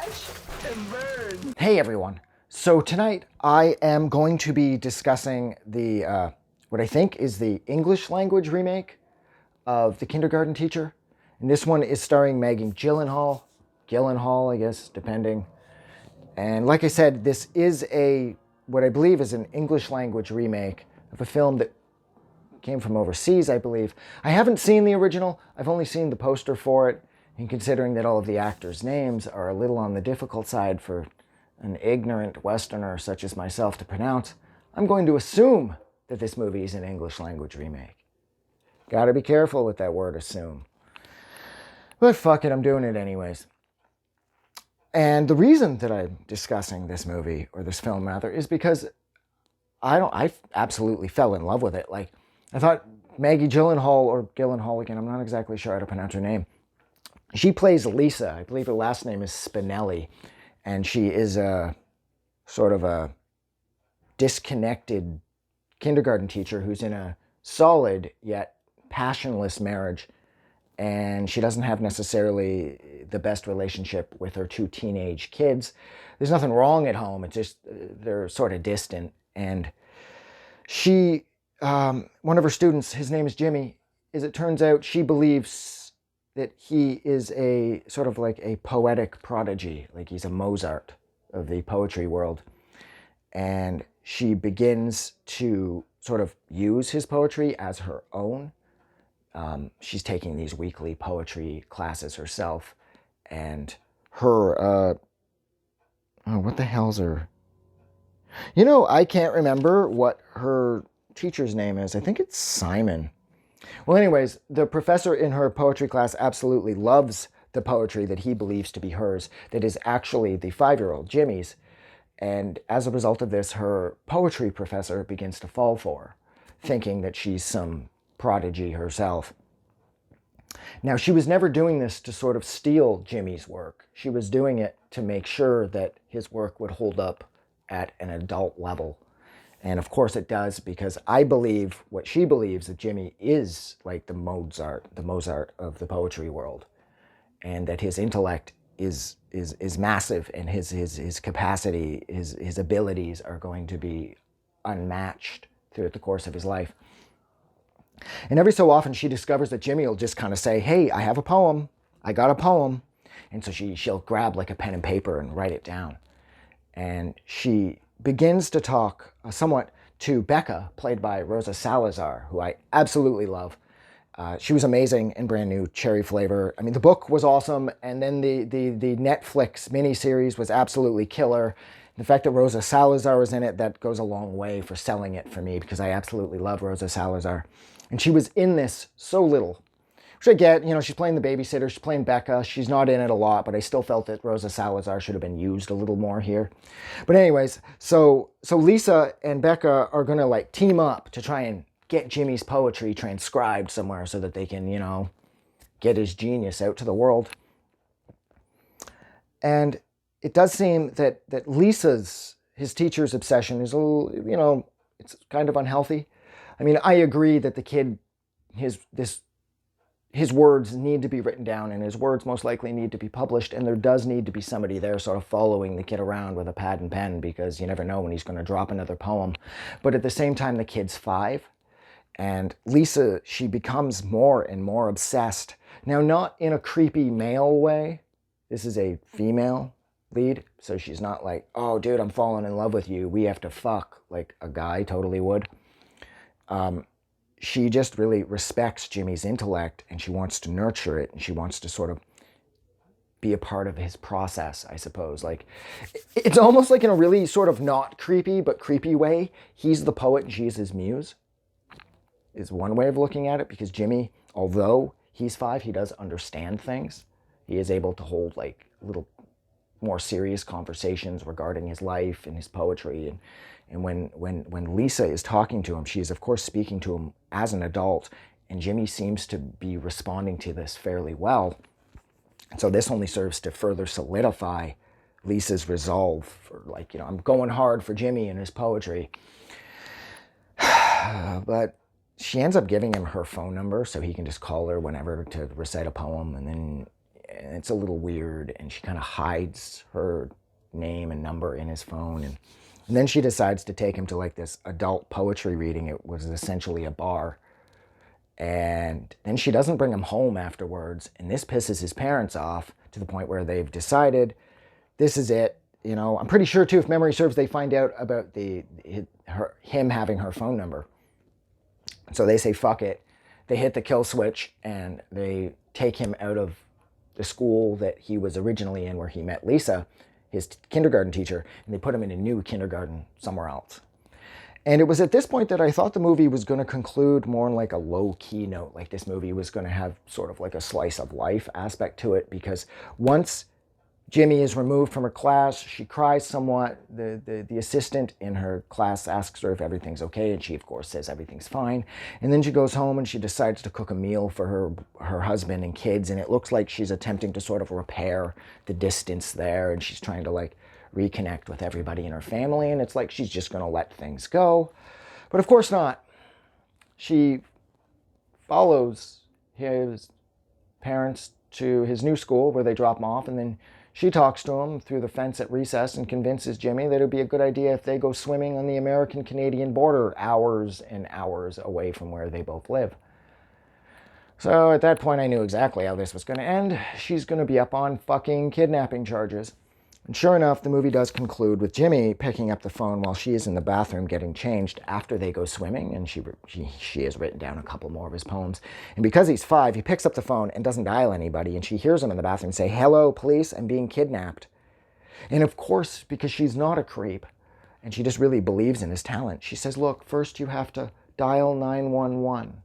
Watch and burn. Hey everyone. So tonight I am going to be discussing the what I think is the English language remake of The Kindergarten Teacher. And this one is starring Maggie Gyllenhaal, I guess, depending. And like I said, this is what I believe is an English language remake of a film that came from overseas, I believe. I haven't seen the original. I've only seen the poster for it. And considering that all of the actors' names are a little on the difficult side for an ignorant Westerner such as myself to pronounce, I'm going to assume that this movie is an English language remake. Gotta be careful with that word assume. But fuck it, I'm doing it anyways. And the reason that I'm discussing this movie, or this film rather, is because I absolutely fell in love with it. Like, I thought Maggie Gyllenhaal, or Gyllenhaal again, I'm not exactly sure how to pronounce her name. She plays Lisa. I believe her last name is Spinelli. And she is a sort of a disconnected kindergarten teacher who's in a solid yet passionless marriage. And she doesn't have necessarily the best relationship with her two teenage kids. There's nothing wrong at home. It's just they're sort of distant. And she, one of her students, his name is Jimmy, as it turns out, she believes that he is a sort of like a poetic prodigy, like he's a Mozart of the poetry world. And she begins to sort of use his poetry as her own. She's taking these weekly poetry classes herself, and her, what the hell's her? You know, I can't remember what her teacher's name is. I think it's Simon. Well, anyways, the professor in her poetry class absolutely loves the poetry that he believes to be hers, that is actually the 5-year-old Jimmy's. And as a result of this, her poetry professor begins to fall for her, thinking that she's some prodigy herself. Now, she was never doing this to sort of steal Jimmy's work. She was doing it to make sure that his work would hold up at an adult level. And of course it does, because I believe what she believes, that Jimmy is like the Mozart of the poetry world, and that his intellect is massive, and his capacity, his abilities are going to be unmatched throughout the course of his life. And every so often she discovers that Jimmy will just kind of say, "Hey, I have a poem. I got a poem." And so she'll grab like a pen and paper and write it down. And she begins to talk somewhat to Becca, played by Rosa Salazar, who I absolutely love. She was amazing in Brand New Cherry Flavor. I mean, the book was awesome, and then the Netflix miniseries was absolutely killer. The fact that Rosa Salazar was in it, that goes a long way for selling it for me, because I absolutely love Rosa Salazar. And she was in this so little. Which I get, you know, she's playing the babysitter, she's playing Becca, she's not in it a lot, but I still felt that Rosa Salazar should have been used a little more here. But anyways, so Lisa and Becca are gonna like team up to try and get Jimmy's poetry transcribed somewhere so that they can, you know, get his genius out to the world. And it does seem that his teacher's obsession is a little, you know, it's kind of unhealthy. I mean, I agree that the kid, his words need to be written down, and his words most likely need to be published, and there does need to be somebody there sort of following the kid around with a pad and pen, because you never know when he's going to drop another poem. But at the same time, the kid's 5, and Lisa, she becomes more and more obsessed. Now, not in a creepy male way. This is a female lead, so she's not like, "Oh, dude, I'm falling in love with you. We have to fuck," like a guy totally would. She just really respects Jimmy's intellect, and she wants to nurture it, and she wants to sort of be a part of his process, I suppose. Like, it's almost like in a really sort of not creepy, but creepy way. He's the poet and she's his muse, is one way of looking at it, because Jimmy, although he's 5, he does understand things. He is able to hold like little more serious conversations regarding his life and his poetry. And when Lisa is talking to him, she is, of course, speaking to him as an adult, and Jimmy seems to be responding to this fairly well. And so this only serves to further solidify Lisa's resolve for, like, you know, I'm going hard for Jimmy and his poetry. But she ends up giving him her phone number so he can just call her whenever to recite a poem. And then and it's a little weird, and she kind of hides her name and number in his phone, and then she decides to take him to like this adult poetry reading. It was essentially a bar. And then she doesn't bring him home afterwards, and this pisses his parents off to the point where they've decided this is it. You know, I'm pretty sure too, if memory serves, they find out about him having her phone number. So they say fuck it. They hit the kill switch and they take him out of the school that he was originally in, where he met Lisa, his kindergarten teacher, and they put him in a new kindergarten somewhere else. And it was at this point that I thought the movie was going to conclude more in like a low-key note, like this movie was going to have sort of like a slice of life aspect to it, because once Jimmy is removed from her class, she cries somewhat. The assistant in her class asks her if everything's okay, and she of course says everything's fine. And then she goes home and she decides to cook a meal for her husband and kids, and it looks like she's attempting to sort of repair the distance there, and she's trying to like reconnect with everybody in her family, and it's like she's just going to let things go. But of course not. She follows his parents to his new school where they drop him off, and then she talks to him through the fence at recess and convinces Jimmy that it would be a good idea if they go swimming on the American-Canadian border, hours and hours away from where they both live. So at that point I knew exactly how this was going to end. She's going to be up on fucking kidnapping charges. And sure enough, the movie does conclude with Jimmy picking up the phone while she is in the bathroom getting changed after they go swimming, and she has written down a couple more of his poems. And because he's 5, he picks up the phone and doesn't dial anybody, and she hears him in the bathroom say, "Hello, police, I'm being kidnapped." And of course, because she's not a creep, and she just really believes in his talent, she says, "Look, first you have to dial 911,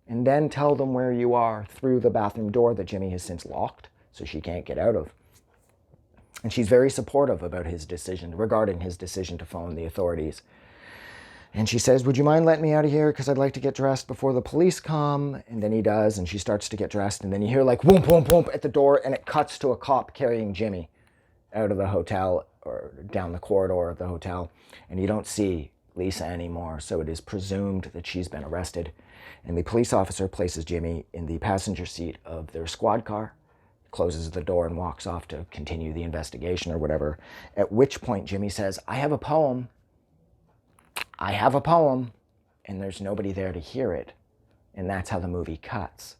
and then tell them where you are through the bathroom door that Jimmy has since locked, so she can't get out of." And she's very supportive about his decision, regarding his decision to phone the authorities. And she says, "Would you mind letting me out of here? Because I'd like to get dressed before the police come." And then he does, and she starts to get dressed. And then you hear like whoomp, whoomp, whoomp at the door, and it cuts to a cop carrying Jimmy out of the hotel or down the corridor of the hotel. And you don't see Lisa anymore, so it is presumed that she's been arrested. And the police officer places Jimmy in the passenger seat of their squad car, closes the door and walks off to continue the investigation or whatever. At which point Jimmy says, "I have a poem. I have a poem." And there's nobody there to hear it. And that's how the movie cuts.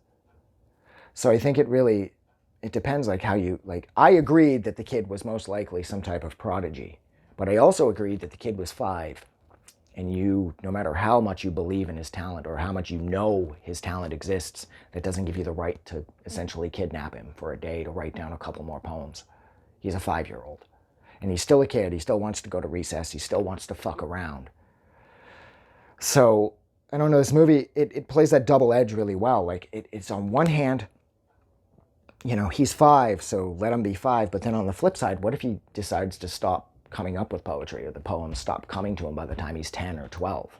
So I think it depends like how you, like, I agreed that the kid was most likely some type of prodigy, but I also agreed that the kid was 5. And you, no matter how much you believe in his talent or how much you know his talent exists, that doesn't give you the right to essentially kidnap him for a day to write down a couple more poems. He's a 5-year-old. And he's still a kid. He still wants to go to recess. He still wants to fuck around. So, I don't know, this movie, it plays that double edge really well. Like, it's on one hand, you know, he's 5, so let him be 5. But then on the flip side, what if he decides to stop coming up with poetry, or the poems stop coming to him by the time he's 10 or 12?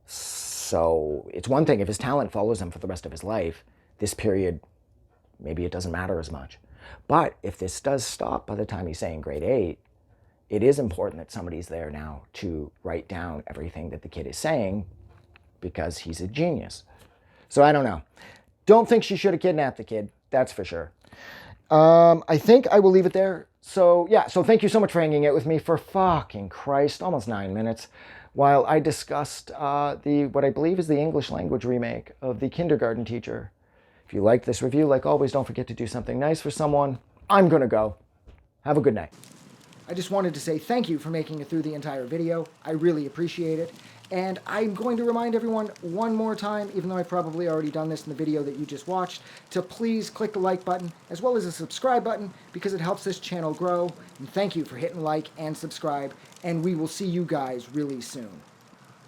So it's one thing if his talent follows him for the rest of his life, this period, maybe it doesn't matter as much. But if this does stop by the time he's saying grade 8, it is important that somebody's there now to write down everything that the kid is saying, because he's a genius. So I don't know. Don't think she should have kidnapped the kid, that's for sure. I think I will leave it there. So yeah, so thank you so much for hanging out with me for fucking Christ, almost 9 minutes, while I discussed what I believe is the English language remake of The Kindergarten Teacher. If you liked this review, like always, don't forget to do something nice for someone. I'm gonna go. Have a good night. I just wanted to say thank you for making it through the entire video. I really appreciate it. And I'm going to remind everyone one more time, even though I've probably already done this in the video that you just watched, to please click the like button as well as the subscribe button, because it helps this channel grow. And thank you for hitting like and subscribe, and we will see you guys really soon.